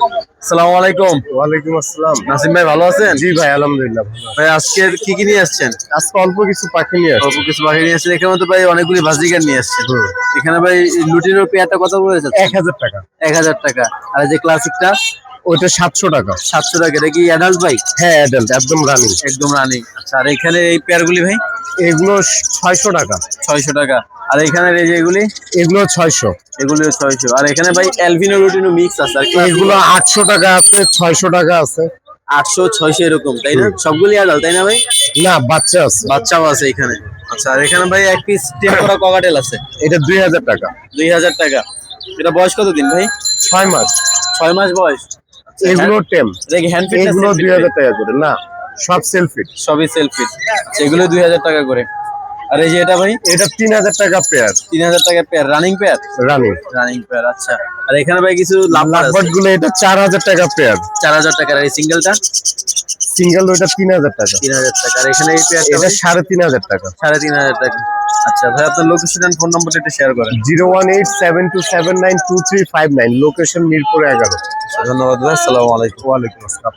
আসসালামু আলাইকুম। ওয়ালাইকুম আসসালাম। নাসিম ভাই ভালো আছেন? জি ভাই, আলহামদুলিল্লাহ ভালো আছি। ভাই আজকে কি কি নিয়ে আসছেন? আজকে অল্প কিছু পাখি নিয়ে অল্প আসছি। কিছু পাখি নিয়ে আসছেন। এখানে তো ভাই অনেকগুলি বাজিগার নিয়ে আসছেন। হুম। এখানে ভাই লুটিনোর পেয়ারটা কত করে যাচ্ছে? 1000 টাকা। 1000 টাকা। আর এই যে ক্লাসিকটা ওইটা 700 টাকা। 700 টাকা। এটা কি অ্যাডাল্ট ভাই? হ্যাঁ, অ্যাডাল্ট, একদম রানিং। একদম রানিং। আচ্ছা, আর এখানে এই পেয়ারগুলি ভাই এগুলো 600 টাকা। 600 টাকা। আর এখানে এই যে এগুলি এগুলো 600। এগুলিও 600। আর এখানে ভাই অ্যালবিনো লুটিনো মিক্স আছে। আর এগুলো 800 টাকা আছে, 600 টাকা আছে। 800 600 এরকম, তাই না? সবগুলি অ্যাডাল্ট, তাই না ভাই? না, বাচ্চা আছে। বাচ্চাও আছে এখানে। আচ্ছা, আর এখানে ভাই এক পিস টেম করা ককাটেল আছে। এটা 2000 টাকা। 2000 টাকা। এটা বয়স কতদিন ভাই? 6 মাস। 6 মাস বয়স। এগুলো টেম। এটা কি হ্যান্ড ফিট? এগুলো 2000 টাকা করে। না, সব সেলফি। সবই সেলফ ফিট। সেগুলো 2000 টাকা করে। আর এই যে এটা ভাই এটা 3000 টাকা পেয়ার। 3000 টাকা pair, running pair. Running. Running pair, আচ্ছা। আর এখানে ভাই কিছু লাভবার লাভবার্ড আছে। গুলো এটা 4000 টাকা পেয়ার। 4000 টাকা। আর এই সিঙ্গেলটা সিঙ্গেল ওইটা 3000 টাকা। 3000 টাকা। আর এখানে এই পেয়ারটা এটা 3500 টাকা। 3500 টাকা। আচ্ছা ভাই, আপনার লোকেশন এন্ড ফোন নাম্বারটা একটু শেয়ার করেন। 01872792359, লোকেশন মিরপুর 11। ধন্যবাদ ভাই, আসসালামু আলাইকুম। ওয়ালাইকুম আসসালাম।